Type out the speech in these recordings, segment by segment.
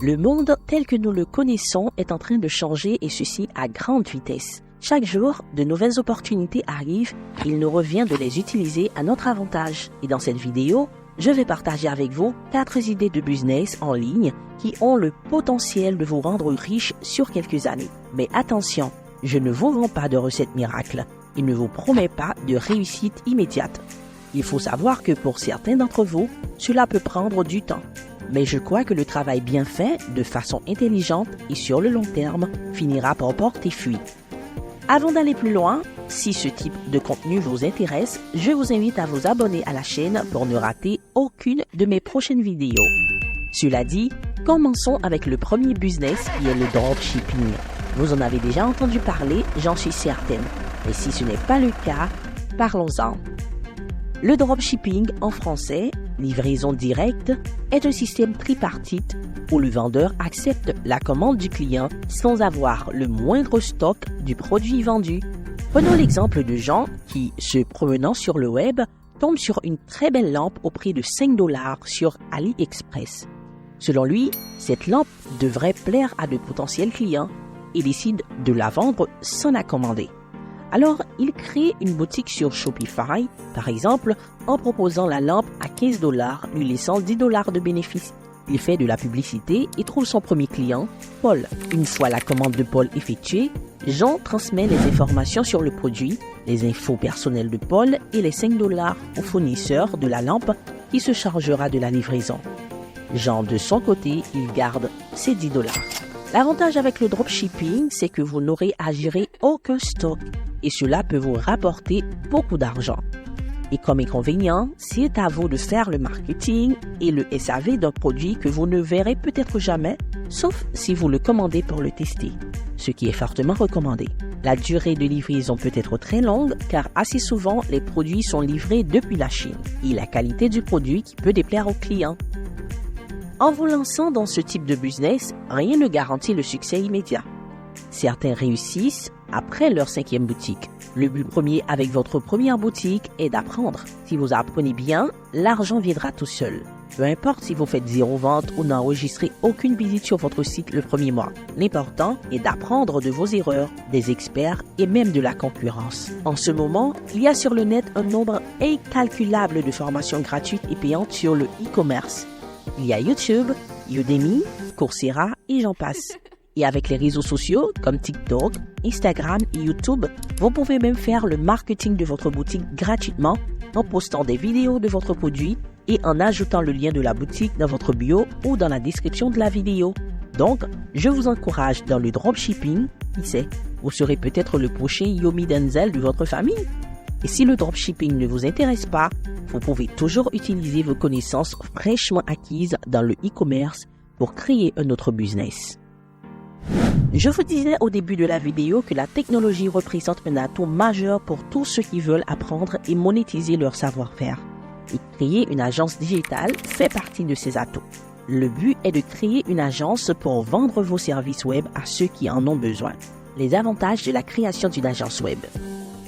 Le monde tel que nous le connaissons est en train de changer et ceci à grande vitesse. Chaque jour, de nouvelles opportunités arrivent et il nous revient de les utiliser à notre avantage. Et dans cette vidéo, je vais partager avec vous 4 idées de business en ligne qui ont le potentiel de vous rendre riche sur quelques années. Mais attention, je ne vous vends pas de recette miracle et ne vous promets pas de réussite immédiate. Il faut savoir que pour certains d'entre vous, cela peut prendre du temps. Mais je crois que le travail bien fait, de façon intelligente et sur le long terme, finira par porter fruit. Avant d'aller plus loin, si ce type de contenu vous intéresse, je vous invite à vous abonner à la chaîne pour ne rater aucune de mes prochaines vidéos. Cela dit, commençons avec le premier business qui est le dropshipping. Vous en avez déjà entendu parler, j'en suis certaine. Mais si ce n'est pas le cas, parlons-en. Le dropshipping en français, livraison directe, est un système tripartite où le vendeur accepte la commande du client sans avoir le moindre stock du produit vendu. Prenons l'exemple de Jean qui, se promenant sur le web, tombe sur une très belle lampe au prix de 5 $ sur AliExpress. Selon lui, cette lampe devrait plaire à de potentiels clients et décide de la vendre sans la commander. Alors, il crée une boutique sur Shopify, par exemple, en proposant la lampe à 15 $, lui laissant 10 $ de bénéfice. Il fait de la publicité et trouve son premier client, Paul. Une fois la commande de Paul effectuée, Jean transmet les informations sur le produit, les infos personnelles de Paul et les 5 $ au fournisseur de la lampe qui se chargera de la livraison. Jean, de son côté, il garde ses 10 $. L'avantage avec le dropshipping, c'est que vous n'aurez à gérer aucun stock et cela peut vous rapporter beaucoup d'argent. Et comme inconvénient, c'est à vous de faire le marketing et le SAV d'un produit que vous ne verrez peut-être jamais, sauf si vous le commandez pour le tester, ce qui est fortement recommandé. La durée de livraison peut être très longue car assez souvent les produits sont livrés depuis la Chine et la qualité du produit qui peut déplaire aux clients. En vous lançant dans ce type de business, rien ne garantit le succès immédiat. Certains réussissent après leur 5e boutique. Le but premier avec votre première boutique est d'apprendre. Si vous apprenez bien, l'argent viendra tout seul. Peu importe si vous faites 0 vente ou n'enregistrez aucune visite sur votre site le premier mois. L'important est d'apprendre de vos erreurs, des experts et même de la concurrence. En ce moment, il y a sur le net un nombre incalculable de formations gratuites et payantes sur le e-commerce. Il y a YouTube, Udemy, Coursera et j'en passe. Et avec les réseaux sociaux comme TikTok, Instagram et YouTube, vous pouvez même faire le marketing de votre boutique gratuitement en postant des vidéos de votre produit et en ajoutant le lien de la boutique dans votre bio ou dans la description de la vidéo. Donc, je vous encourage dans le dropshipping. Qui sait, vous serez peut-être le prochain Yomi Denzel de votre famille. Et si le dropshipping ne vous intéresse pas, vous pouvez toujours utiliser vos connaissances fraîchement acquises dans le e-commerce pour créer un autre business. Je vous disais au début de la vidéo que la technologie représente un atout majeur pour tous ceux qui veulent apprendre et monétiser leur savoir-faire. Et créer une agence digitale fait partie de ces atouts. Le but est de créer une agence pour vendre vos services web à ceux qui en ont besoin. Les avantages de la création d'une agence web.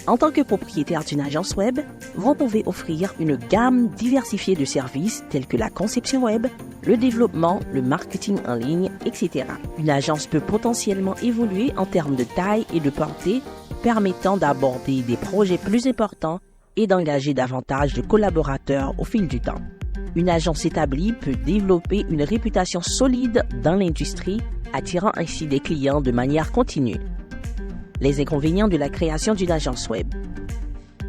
En tant que propriétaire d'une agence web, vous pouvez offrir une gamme diversifiée de services tels que la conception web, le développement, le marketing en ligne, etc. Une agence peut potentiellement évoluer en termes de taille et de portée, permettant d'aborder des projets plus importants et d'engager davantage de collaborateurs au fil du temps. Une agence établie peut développer une réputation solide dans l'industrie, attirant ainsi des clients de manière continue. Les inconvénients de la création d'une agence web.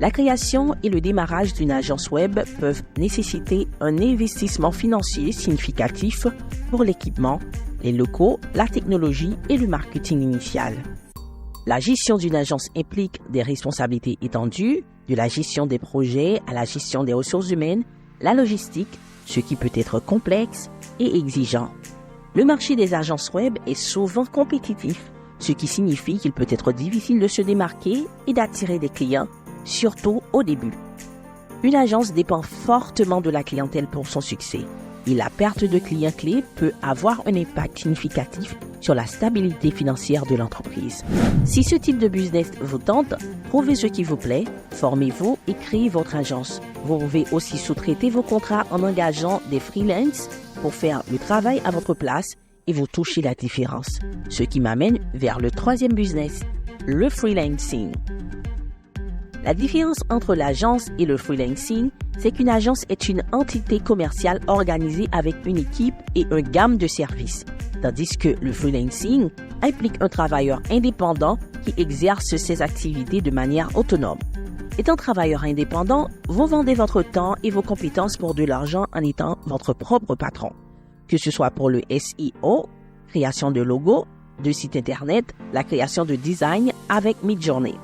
La création et le démarrage d'une agence web peuvent nécessiter un investissement financier significatif pour l'équipement, les locaux, la technologie et le marketing initial. La gestion d'une agence implique des responsabilités étendues, de la gestion des projets à la gestion des ressources humaines, la logistique, ce qui peut être complexe et exigeant. Le marché des agences web est souvent compétitif, ce qui signifie qu'il peut être difficile de se démarquer et d'attirer des clients, surtout au début. Une agence dépend fortement de la clientèle pour son succès et la perte de clients clés peut avoir un impact significatif sur la stabilité financière de l'entreprise. Si ce type de business vous tente, trouvez ce qui vous plaît, formez-vous et créez votre agence. Vous pouvez aussi sous-traiter vos contrats en engageant des freelances pour faire le travail à votre place et vous touchez la différence. Ce qui m'amène vers le troisième business, le freelancing. La différence entre l'agence et le freelancing, c'est qu'une agence est une entité commerciale organisée avec une équipe et une gamme de services, tandis que le freelancing implique un travailleur indépendant qui exerce ses activités de manière autonome. Étant travailleur indépendant, vous vendez votre temps et vos compétences pour de l'argent en étant votre propre patron. Que ce soit pour le SEO, création de logos, de sites internet, la création de design avec Midjourney.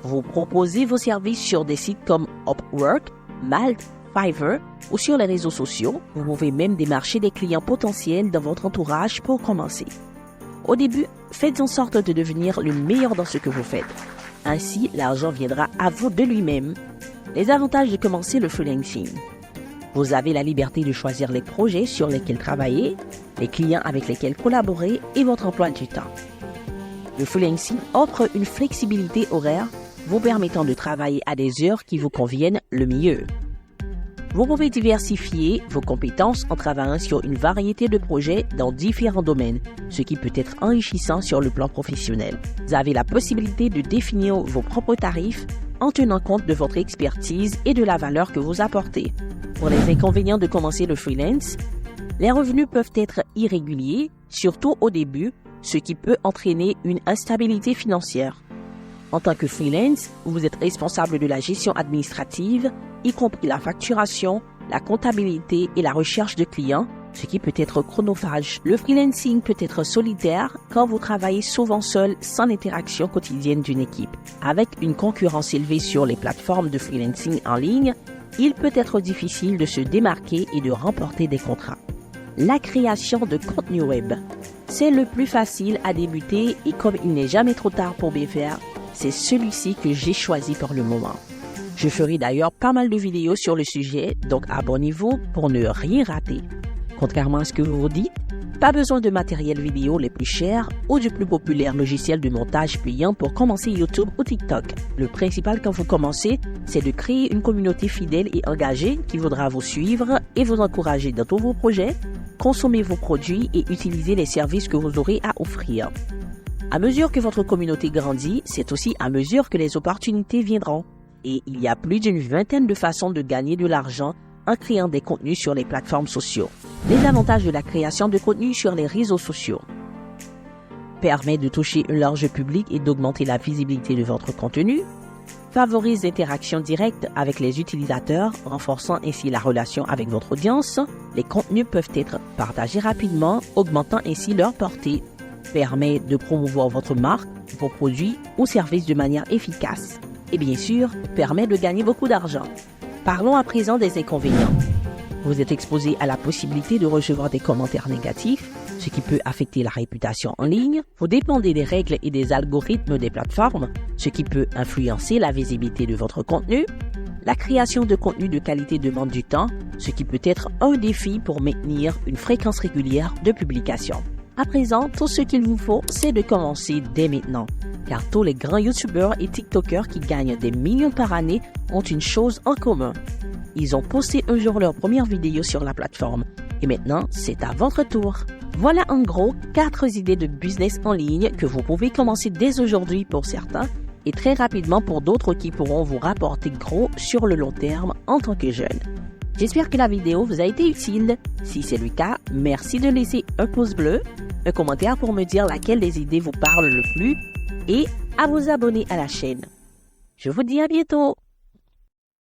Vous proposez vos services sur des sites comme Upwork, Malt, Fiverr ou sur les réseaux sociaux. Vous pouvez même démarcher des clients potentiels dans votre entourage pour commencer. Au début, faites en sorte de devenir le meilleur dans ce que vous faites. Ainsi, l'argent viendra à vous de lui-même. Les avantages de commencer le freelancing. Vous avez la liberté de choisir les projets sur lesquels travailler, les clients avec lesquels collaborer et votre emploi du temps. Le freelancing offre une flexibilité horaire vous permettant de travailler à des heures qui vous conviennent le mieux. Vous pouvez diversifier vos compétences en travaillant sur une variété de projets dans différents domaines, ce qui peut être enrichissant sur le plan professionnel. Vous avez la possibilité de définir vos propres tarifs en tenant compte de votre expertise et de la valeur que vous apportez. Pour les inconvénients de commencer le freelance, les revenus peuvent être irréguliers, surtout au début, ce qui peut entraîner une instabilité financière. En tant que freelance, vous êtes responsable de la gestion administrative, y compris la facturation, la comptabilité et la recherche de clients, ce qui peut être chronophage. Le freelancing peut être solitaire quand vous travaillez souvent seul sans l'interaction quotidienne d'une équipe. Avec une concurrence élevée sur les plateformes de freelancing en ligne, il peut être difficile de se démarquer et de remporter des contrats. La création de contenu web. C'est le plus facile à débuter et comme il n'est jamais trop tard pour bien faire, c'est celui-ci que j'ai choisi pour le moment. Je ferai d'ailleurs pas mal de vidéos sur le sujet, donc abonnez-vous pour ne rien rater. Contrairement à ce que vous vous dites, pas besoin de matériel vidéo les plus chers ou du plus populaire logiciel de montage payant pour commencer YouTube ou TikTok. Le principal quand vous commencez, c'est de créer une communauté fidèle et engagée qui voudra vous suivre et vous encourager dans tous vos projets, consommer vos produits et utiliser les services que vous aurez à offrir. À mesure que votre communauté grandit, c'est aussi à mesure que les opportunités viendront. Et il y a plus d'une vingtaine de façons de gagner de l'argent en créant des contenus sur les plateformes sociaux. Les avantages de la création de contenu sur les réseaux sociaux. Permet de toucher un large public et d'augmenter la visibilité de votre contenu. Favorise l'interaction directe avec les utilisateurs, renforçant ainsi la relation avec votre audience. Les contenus peuvent être partagés rapidement, augmentant ainsi leur portée. Permet de promouvoir votre marque, vos produits ou services de manière efficace. Et bien sûr, permet de gagner beaucoup d'argent. Parlons à présent des inconvénients. Vous êtes exposé à la possibilité de recevoir des commentaires négatifs, ce qui peut affecter la réputation en ligne. Vous dépendez des règles et des algorithmes des plateformes, ce qui peut influencer la visibilité de votre contenu. La création de contenu de qualité demande du temps, ce qui peut être un défi pour maintenir une fréquence régulière de publication. À présent, tout ce qu'il vous faut, c'est de commencer dès maintenant. Car tous les grands youtubeurs et tiktokers qui gagnent des millions par année ont une chose en commun. Ils ont posté un jour leur première vidéo sur la plateforme. Et maintenant, c'est à votre tour. Voilà en gros 4 idées de business en ligne que vous pouvez commencer dès aujourd'hui pour certains et très rapidement pour d'autres qui pourront vous rapporter gros sur le long terme en tant que jeune. J'espère que la vidéo vous a été utile. Si c'est le cas, merci de laisser un pouce bleu, un commentaire pour me dire laquelle des idées vous parle le plus et à vous abonner à la chaîne. Je vous dis à bientôt.